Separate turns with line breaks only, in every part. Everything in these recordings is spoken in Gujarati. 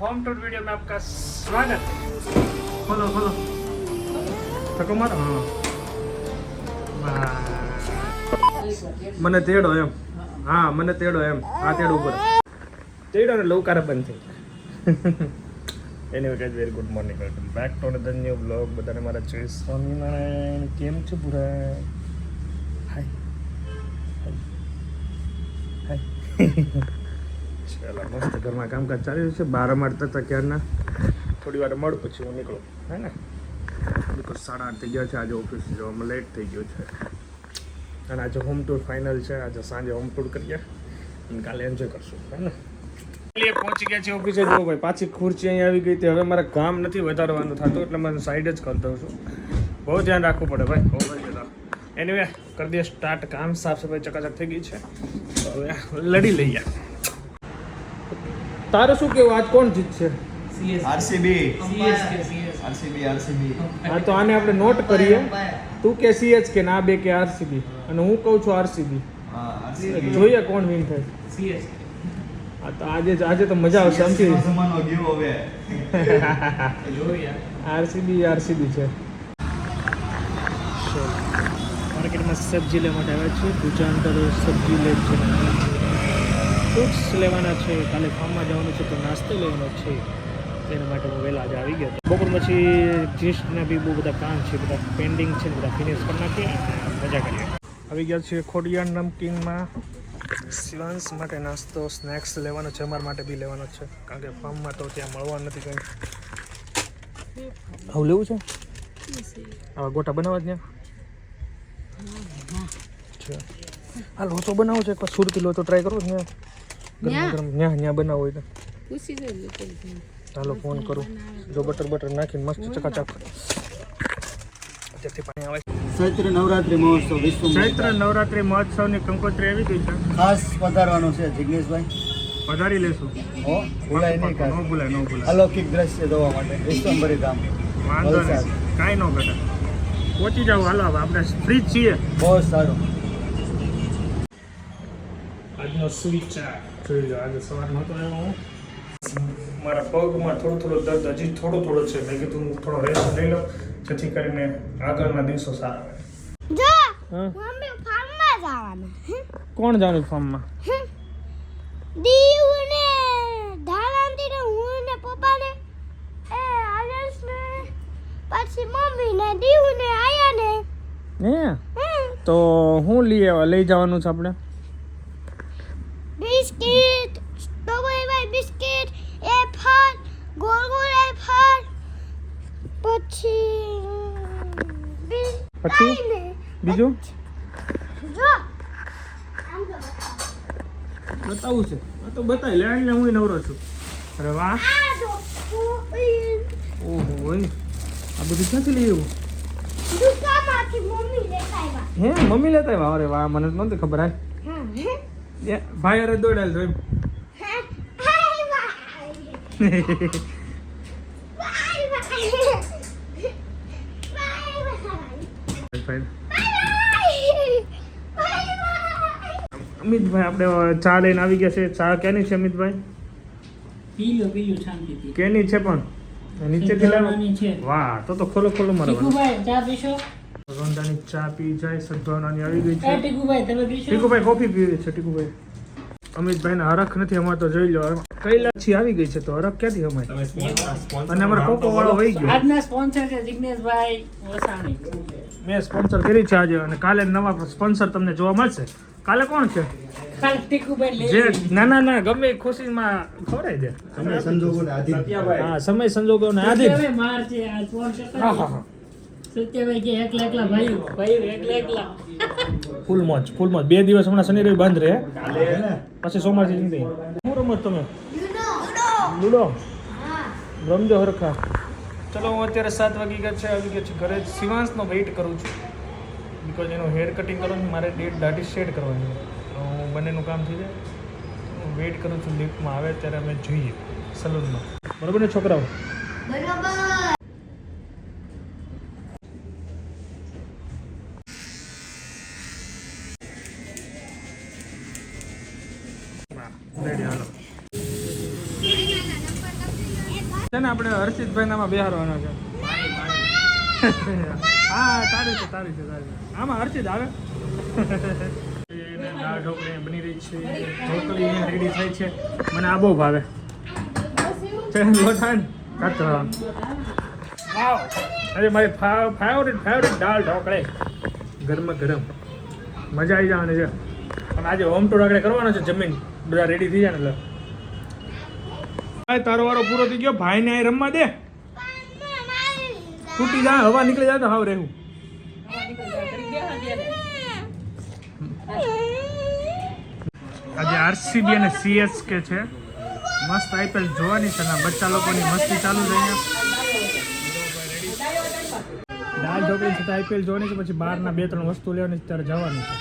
होम टूर वीडियो में आपका स्वागत है। खोलो खोलो थको मारो हाँ મને તેડો એમ હા મને તેડો એમ આ તેડ ઉપર તેડો ને લવકારા બંધ થઈ anyway guys very good morning welcome back to another new blog બધાને મારા જય સ્વામિનારાયણ કેમ છે પૂરા હાય હાય ચાલો મસ્ત ઘરમાં કામકાજ ચાલી રહ્યું છે બાર મારતા હતા ક્યારના થોડી વાર મળું પછી હું નીકળું હે ને બિકોઝ 8:30 થઈ ગયા છે આજે ઓફિસ જવામાં લેટ થઈ ગયો છે અને આજે હોમ ટૂર ફાઇનલ છે આજે સાંજે હોમ ટૂર કરીએ અને કાલે એન્જોય કરશું હે ને પહોંચી ગયા છે ઓફિસે જો ભાઈ પાછી ખુરશી અહીં આવી ગઈ હતી હવે મારે કામ નથી વધારવાનું થતું એટલે મને સાઈડ જ કરી દઉં છું બહુ ધ્યાન રાખવું પડે ભાઈ એનીવે કરી દઈએ સ્ટાર્ટ કામ સાફ સફાઈ ચકાચક થઈ ગઈ છે તો હવે લડી લઈએ તારે શું કેવું આજ કોણ જીતશે
આરસીબી
હા તો આને આપણે નોટ કરીએ તું કે સીએચકે ના બે કે આરસીબી અને હું કહું છું આરસીબી જોઈએ કોણ વિન થાય હા તો આજે તો મજા આવશે આમથી આરસીબી છે માર્કેટમાં સબ્જી લેવા માટે આવ્યા છે ગુજરાત સબ્જી લે છે ફ્રૂટ્સ લેવાના છે કાલે ફાર્મમાં જવાનું છે તો નાસ્તો લેવાનો છે તેના માટે હું વહેલા આજે આવી ગયો બપોર પછી જીસ્ટના બી બહુ બધા કામ છે બધા પેન્ડિંગ છે બધા ફિનિશ કરી નાખીએ મજા કરીએ આવી ગયા છે ખોડિયાર નમકીનમાં શિવાંશ માટે નાસ્તો સ્નેક્સ લેવાનો છે અમારા માટે બી લેવાનો છે કારણ કે ફાર્મમાં તો ત્યાં મળવાનું નથી કંઈ આવું લેવું છે આવા ગોટા બનાવવા ત્યાં હા લોચો બનાવો છે એકવાર સુરતી લોચો ટ્રાય કરો ને ગરમ ગરમ ન્યા બનાવો હોય તો ચાલો ફોન કરું જો બટર નાખીને મસ્ત ચકાચક અત્યારથી પાણી આવે
ચૈત્ર નવરાત્રી મહોત્સવ
ચૈત્ર નવરાત્રી મહોત્સવની કંકોત્રી આવી ગઈ છે
ખાસ પધારવાનું છે જિગ્નેશભાઈ
વધારી લેશું
હો ભૂલાય નહીં ખાસ
ન ભૂલાય
અલૌકિક દ્રશ્ય જોવા માટે વિશ્વંભરી ધામ
વાંધો નહીં કાંઈ ન ઘટે પહોંચી જાવ હાલો હવે આપણે ફ્રી જ છીએ
બહુ સારું
આજનો સુવિચાર જોઈ લો આજે સવારમાં તો હું મારા પગમાં થોડો દર્દ હજી થોડો છે મેં કીધું હું થોડો રેસ્ટ લઈ લઉં જેથી કરીને આગળના દિવસો સારા આવે
મમ્મી ફાર્મમાં જવાના
કોણ જવાનું ફાર્મમાં
દીવને ધારાંતીને હું ને પપ્પાને એ આદેશને પછી મમ્મીને દીવને આયા ને
હે તો હું લઈ જવાનું છે આપણે
બિસ્કિટ સ્ટ્રોબેરી બિસ્કિટ એફર ગોળ એફર પછી
બીજું
જો
બતાવું છે આ તો બતાવી લે એટલે હું નવરો છું અરે વાહ
આ જો
ઓહો આ બધું ક્યાંથી લઈ આવ્યું
દુકાનમાંથી મમ્મી લેતા આવ્યા
હે મમ્મી લેતા આવ્યા અરે વાહ મને નહોતી ખબર હાલ ભાઈ અરે દોડાયેલ જોઈ અમિતભાઈ આપણે ચા લઈને આવી ગયા છે ચા કેની છે અમિતભાઈ
પીલો શાંતિથી
કેની છે પણ નીચેથી
સદ્ભાવનાની છે.
વાહ તો ખોલો મારો
ટીકુભાઈ ચા પીશો
રોંધાની ચા પી જાય સદ્ભાવનાની આવી ગઈ છે
ટીકુભાઈ તમે પીશો
ટીકુભાઈ કોફી પીવે છે ટીકુભાઈ અમિતભાઈને હરખ નથી અમારે તો જોઈ લો કૈલાસી આવી ગઈ છે તો હરખ ક્યાંથી અમારે અને અમારે કોકો વાળો વહી ગયો
આજના સ્પોન્સર છે જિગ્નેશભાઈ વસાણી
મેં સ્પોન્સર કરી છે આજે અને કાલે નવા સ્પોન્સર તમને જોવા મળશે કાલે કોણ છે
કાલ ટીકુભાઈ
જે
લે
ના ગમે એ ખુશીમાં ખવડાવી દે
સમય સંજોગોને આધીન
હા સમય સંજોગોને આધીન
સત્યભાઈ માર છે આ સ્પોન્સર
હા
સત્યભાઈ કે એકલા ભાઈ એકલા
ફૂલ મોજ 2 દિવસ હમણાં શનિ રવિ બંધ રહે પછી સોમવારથી જિંદગી શું રમત તમે લૂડો રમજો હરખા ચલો હું અત્યારે 7 વાગી ગયા છે આવી ગયા છે ઘરે શિવાંશનો વેઇટ કરું છું બિકોઝ એનું હેર કટિંગ કરવાનું મારે દાઢી શેડ કરવાની તો હું બંનેનું કામ થઈ જાય હું વેઇટ કરું છું લિફ્ટમાં આવે ત્યારે અમે જોઈએ સલૂનમાં બરાબર ને છોકરાઓ
બરાબર
રેડી હાલો છે ને આપણે હર્ષિતભાઈ નામાં બેહારવાનો છે. હા તારી છે. આમાં હર્ષિત આવે. દાળ ઢોકળી બની રહી છે, ઢોકળી રેડી થાય છે. મને આ બહુ ભાવે. અરે મારી ફેવરેટ દાળ ઢોકળી ગરમા ગરમ મજા આવી જવાની છે. અને આજે હોમ ટૂર આગળ કરવાનો છે. જમીન બધા રેડી થઈ જાય ને એટલે તારો વારો પૂરો થઈ ગયો. ભાઈને અહીં રમવા દે. તૂટી જાય, હવા નીકળી જાય તો હાવ રહેવું. આજે આરસીબી અને સીએસકે છે. મસ્ત આઈપીએલ જોવાની છે ને બચ્ચા લોકોની મસ્તી ચાલુ છે અહીંયા. દાળ ઢોકળી છતાં આઈપીએલ જોવાની છે. પછી બહારના 2-3 વસ્તુ લેવાની છે ત્યારે જવાનું છે.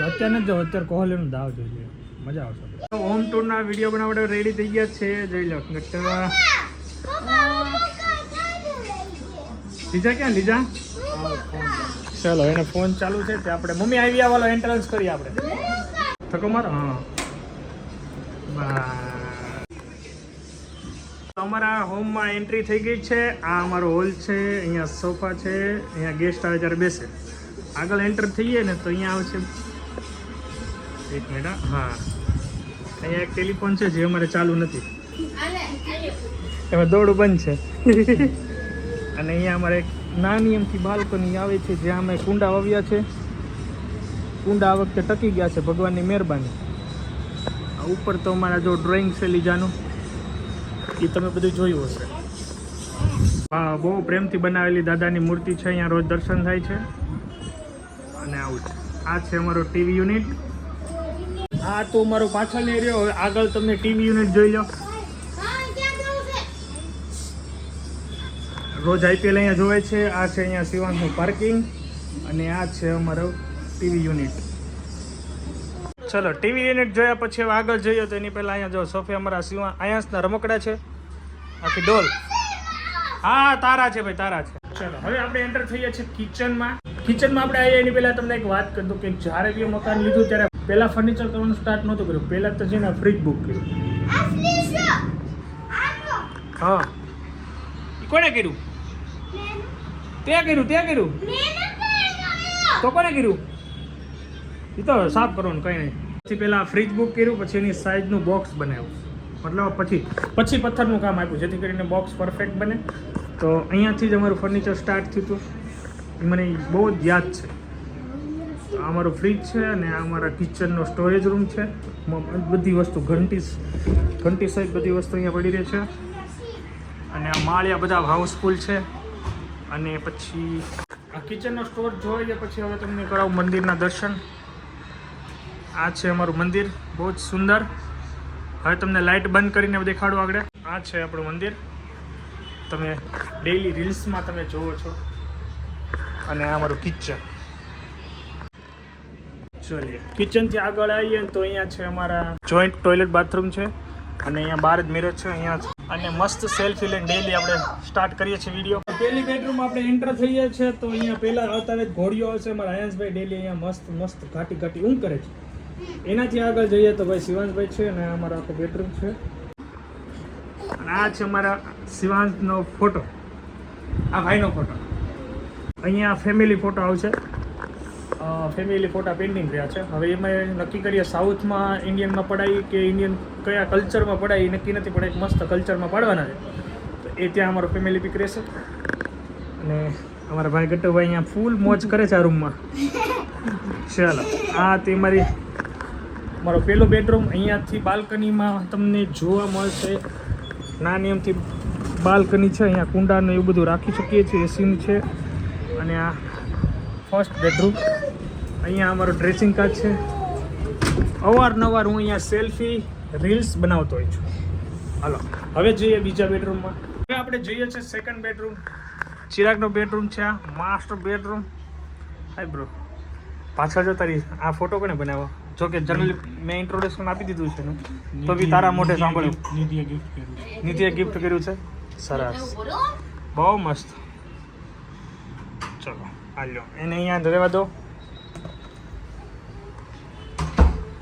અત્યારે નથી જવું, અત્યારે કોહલીનું દાવ જોઈએ, મજા આવશે. હોમ ટૂરના વિડીયો બનાવવા રેડી થઈ ગયા છે. જોઈ લો લીજા ક્યાં લીજા? ચલો એને ફોન ચાલુ છે તે આપણે મમ્મી આવી વાળો એન્ટ્રન્સ કરીએ આપણે. થકો મારો. હા અમારા હોમમાં એન્ટ્રી થઈ ગઈ છે. આ અમારો હોલ છે. અહીંયા સોફા છે. અહીંયા ગેસ્ટ આવે ત્યારે બેસે. આગળ એન્ટર થઈએ ને તો અહીંયા આવશે. એક મિનિટ. હા અહીંયા એક ટેલિફોન છે જે અમારે ચાલુ નથી, એમાં દોડું બંધ છે. અને અહીંયા અમારે એક નાની એમથી બાલ્કની આવે છે જ્યાં અમે કુંડા વાવ્યા છે. કુંડા આ વખતે ટકી ગયા છે, ભગવાનની મહેરબાની. ઉપર તો અમારા જો ડ્રોઈંગ છે લીજાનું, એ તમે બધું જોયું હશે. હા બહુ પ્રેમથી બનાવેલી દાદાની મૂર્તિ છે. અહીંયા રોજ દર્શન થાય છે. અને આવું છે. આ છે અમારો ટીવી યુનિટ. આ તો અમારો પાછળનો એરિયો. હવે આગળ તમે ટીવી યુનિટ જોઈ લો. રોજ આઈપીએલ અહીંયા જોવે છે. આ છે અહીંયા શિવાંગનું પાર્કિંગ અને આ છે અમારો ટીવી યુનિટ. ચલો ટીવી યુનિટ જોયા પછી હવે આગળ જઈએ તો એની પહેલાં અહીંયા જો સોફી અમારા આયાસના રમકડા છે. આખી ડોલ. હા તારા છે ભાઈ, તારા છે. ચલો હવે આપણે એન્ટર થઈએ છીએ કિચનમાં. કિચનમાં આપણે આવીએ એની પહેલાં તમને એક વાત કરી દઉં કે જ્યારે બી મકાન લીધું ત્યારે પહેલાં ફર્નિચર કરવાનું સ્ટાર્ટ નહોતું કર્યું. પહેલાં તો છે ને ફ્રીજ બુક કર્યું. હા કોને કર્યું? ત્યાં કર્યું. તો કોને કર્યું? એ તો સાફ કરવાનું કંઈ નહીં. પછી પહેલાં ફ્રીજ બુક કર્યું, પછી એની સાઇઝનું બોક્સ બનાવ્યું. મતલબ પછી પથ્થરનું કામ આપ્યું જેથી કરીને બોક્સ પરફેક્ટ બને. તો અહીંયાથી જ અમારું ફર્નિચર સ્ટાર્ટ થયું હતું. એ મને બહુ જ યાદ છે. તો આ અમારું ફ્રીજ છે અને આ અમારા કિચનનો સ્ટોરેજ રૂમ છે. બધી વસ્તુ ઘંટી સહિત બધી વસ્તુ અહીંયા પડી રહી છે. અને આ માળિયા બધા હાઉસફુલ છે. અને પછી આ કિચનનો સ્ટોર જોઈએ પછી હવે તમને કરાવું મંદિરના દર્શન. આ છે અમારું મંદિર, બહુ જ સુંદર. હવે તમને લાઇટ બંધ કરીને દેખાડું આગળ. આ છે આપણું મંદિર, તમે ડેઈલી રીલ્સમાં તમે જોવો છો. અને આ અમારું કિચન. ચલીએ કિચનથી આગળ આવીએ તો અહીંયા છે અમારા જોઈન્ટ ટોયલેટ બાથરૂમ છે. અને અહીંયા બહાર જ મિરર છે અહીંયા. અને મસ્ત સેલ્ફી લઈને ડેઈલી આપણે સ્ટાર્ટ કરીએ છીએ વિડીયો. પહેલી બેડરૂમ આપણે એન્ટર થઈએ છીએ તો અહીંયા પહેલાં આવતા જ ઘોડીઓ આવશે. અમારા આયંશભાઈ ડેઈલી અહીંયા મસ્ત ઘાટી ઊંઘ કરે છે. એનાથી આગળ જઈએ તો ભાઈ શિવાંશભાઈ છે અને અમારો આખો બેડરૂમ છે. અને આ છે અમારા શિવાંશનો ફોટો, આ ભાઈનો ફોટો. અહીંયા ફેમિલી ફોટો આવશે. ફેમિલી ફોટા પેન્ડિંગ રહ્યા છે. હવે એમાં નક્કી કરીએ સાઉથમાં ઇન્ડિયનમાં પડાય કે ઇન્ડિયન કયા કલ્ચરમાં પડાય એ નક્કી નથી. પણ એક મસ્ત કલ્ચરમાં પાડવાના છે તો એ ત્યાં અમારો ફેમિલી પિક રહેશે. અને અમારા ભાઈ ગટ્ટુભાઈ અહીંયા ફૂલ મોજ કરે છે આ રૂમમાં. ચાલો આ તે મારો પહેલો બેડરૂમ. અહીંયાથી બાલ્કનીમાં તમને જોવા મળશે નાની એમથી બાલ્કની છે. અહીંયા કુંડાનું એવું બધું રાખી શકીએ છીએ. એસીનું છે. અને આ ફર્સ્ટ બેડરૂમ. અહીંયા અમારો ડ્રેસિંગ કાચ છે. અવારનવાર હું અહીંયા સેલ્ફી રીલ્સ બનાવતો હોય છું. હાલો હવે જઈએ બીજા બેડરૂમમાં. હવે આપણે જઈએ છીએ સેકન્ડ બેડરૂમ. ચિરાગનો બેડરૂમ છે. આ માસ્ટર બેડરૂમ. હાય બ્રો પાછળ જો તારી આ ફોટો કોને બનાવ્યો? જો કે જનરલી મેં ઇન્ટ્રોડક્શન આપી દીધું છે ને તો બી તારા મોઢે સાંભળ્યું. નિધિએ ગિફ્ટ કર્યું છે. સરસ, બહુ મસ્ત. ચલો હાલ્યો એને અહીંયા રહેવા દો.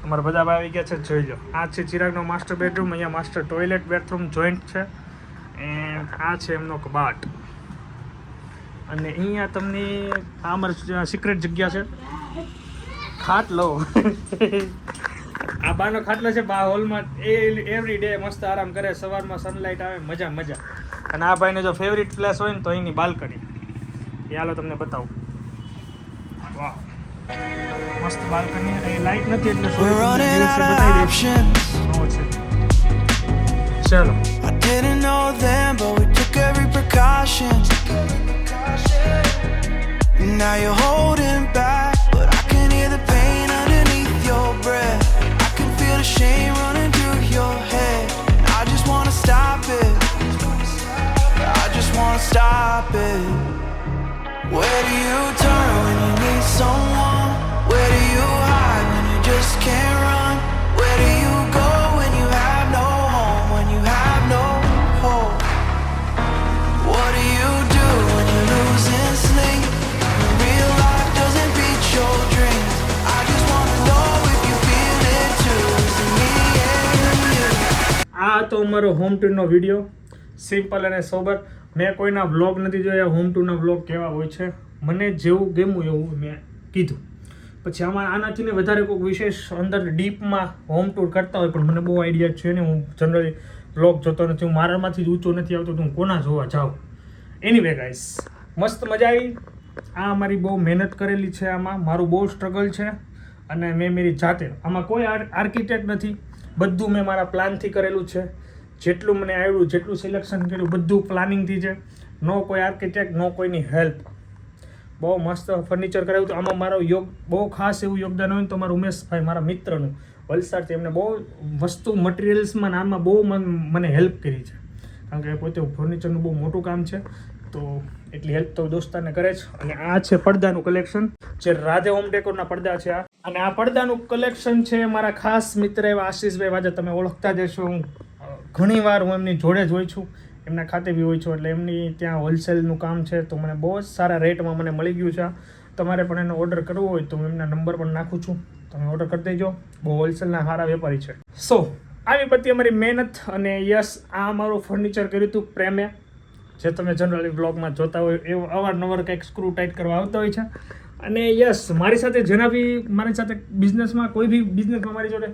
અમારા બધા આવી ગયા છે, જોઈ લો. આ છે ચિરાગનો માસ્ટર બેડરૂમ. અહીંયા માસ્ટર ટોયલેટ બાથરૂમ જોઈન્ટ છે. એન્ડ આ છે એમનો કબાટ. અને અહીંયા તમને આ અમારી સિક્રેટ જગ્યા છે, ખાટલો. આ બાનો ખાટલો છે, બા હોલમાં એવરી ડે મસ્ત આરામ કરે, સવારમાં સનલાઇટ આવે, મજા મજા. અને આ ભાઈને જો ફેવરિટ પ્લેસ હોય ને તો અહીંની બાલ્કની, એ હાલો તમને બતાવું. વાહ, મસ્ત બાલ્કની. એ લાઇટ નથી એટલે
We're running out of options.
ચલો.
I didn't know then, but we took every precaution. Now you're holding back, but I can hear the pain underneath your breath. I can feel the shame running through your head. I just wanna stop it. I just wanna stop it. Where do you turn when you need someone? Where do you hide when you just can't run? Where do you go when you have no home? When you have no hope? What do you do when you're losing sleep? When real life doesn't beat your dreams. I just wanna know if you feel it too. Is it me and you?
આ તો અમારો હોમ ટૂરનો વિડીયો, સિમ્પલ અને સોબર. મેં કોઈના વ્લોગ નથી જોયા હોમ ટૂરના વ્લોગ કેવા હોય છે. મને જેવું ગમ્યું એવું મેં કીધું. પછી આમાં આનાથી ને વધારે કોઈક વિશેષ અંદર ડીપમાં હોમ ટૂર કરતા હોય, પણ મને બહુ આઈડિયા છે ને. હું જનરલી વ્લોગ જોતો નથી, હું મારામાંથી જ ઊંચો નથી આવતો, તો હું કોના જોવા જાઉં. એનીવે ગાઈસ, મસ્ત મજા આવી. આ અમારી બહુ મહેનત કરેલી છે, આમાં મારું બહુ સ્ટ્રગલ છે. અને મેં મારી જાતે, આમાં કોઈ આર્કિટેક્ટ નથી, બધું મેં મારા પ્લાનથી કરેલું છે. જેટલું મને આવ્યું, જેટલું સિલેક્શન કર્યું, બધું પ્લાનિંગથી છે. નો કોઈ આર્કિટેક્ટ, નો કોઈની હેલ્પ. બહુ મસ્ત ફર્નિચર કરાવ્યું હતું. આમાં મારો બહુ ખાસ એવું યોગદાન હોય ને તો મારા ઉમેશભાઈ, મારા મિત્રનું, વલસાડથી. એમને બહુ વસ્તુ મટીરિયલ્સમાં આમાં બહુ મને હેલ્પ કરી છે, કારણ કે પોતે ફર્નિચરનું બહુ મોટું કામ છે, તો એટલી હેલ્પ તો દોસ્તારને કરે જ. અને આ છે પડદાનું કલેક્શન, જે રાધે હોમ ડેકોરના પડદા છે આ. અને આ પડદાનું કલેક્શન છે મારા ખાસ મિત્ર એવા આશીષભાઈ વાજા, તમે ઓળખતા જ હશો. હું ઘણીવાર હું એમની જોડે જ હોય છું, એમના ખાતે બી હોય છું. એટલે એમની ત્યાં હોલસેલનું કામ છે, તો મને બહુ જ સારા રેટમાં મને મળી ગયું છે. તમારે પણ એનો ઓર્ડર કરવો હોય તો હું એમના નંબર પણ નાખું છું, તમે ઓર્ડર કરી દેજો. બહુ હોલસેલના સારા વેપારી છે. સો આવી બધી અમારી મહેનત. અને યસ, આ અમારું ફર્નિચર કર્યું હતું પ્રેમે, જે તમે જનરલી બ્લોગમાં જોતા હોય એવું અવારનવાર કંઈક સ્ક્રૂ ટાઈટ કરવા આવતા હોય છે. અને યસ, મારી સાથે જેના બી મારી સાથે બિઝનેસમાં, કોઈ બી બિઝનેસમાં મારી જોડે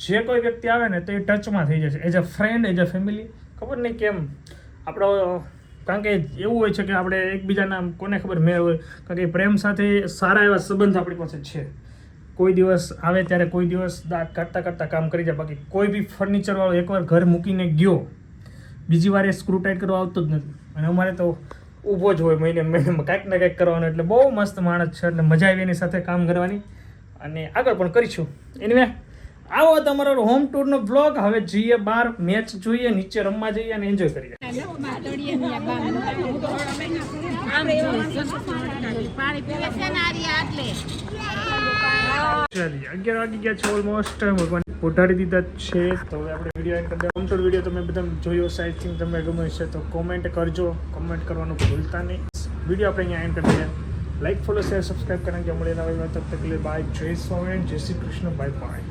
જે કોઈ વ્યક્તિ આવે ને તો એ ટચમાં થઈ જશે, as a friend, as a family. ખબર નહીં કેમ આપણો, કારણ કે એવું હોય છે કે આપણે એકબીજાના કોને ખબર મેળ હોય, કારણ કે પ્રેમ સાથે સારા એવા સંબંધ આપણી પાસે છે. કોઈ દિવસ આવે ત્યારે કોઈ દિવસ દાંત કાઢતા કાઢતા કામ કરી જાય. બાકી કોઈ બી ફર્નિચરવાળો એકવાર ઘર મૂકીને ગયો, બીજી વાર એ સ્ક્રૂ ટાઈટ કરવા આવતો જ નથી. અને અમારે તો ઊભો જ હોય મહિનામાં કાંઈક ને કાંઈક કરવાનું. એટલે બહુ મસ્ત માણસ છે, એટલે મજા આવી એની સાથે કામ કરવાની. અને આગળ પણ કરીશું. એનીવે, આવો તમારો હોમ ટૂરનો બ્લોગ. હવે જઈએ બહાર, મેચ જોઈએ, નીચે રમવા જઈએ અને એન્જોય કરીએ. ચાલીએ, 11 વાગી ગયા છે ઓલમોસ્ટ. ભગવાન પોઢાડી દીધા છે, તો હવે આપણે વિડીયો એન્ડ કરી દઈએ. હોમ ટૂર વિડીયો તમે બધા જોયો, સાઈડ થિંગ તમને ગમે છે તો કોમેન્ટ કરજો. કોમેન્ટ કરવાનું ભૂલતા નહીં. વિડીયો આપણે અહીંયા એન્ડ કરી દઈએ. લાઈક, ફોલો, શેર, સબસ્ક્રાઈબ કરવાનું મળે. તબ તક લે બાય. જય સ્વામિનારાયણ, જય શ્રી કૃષ્ણ, બાય બાય.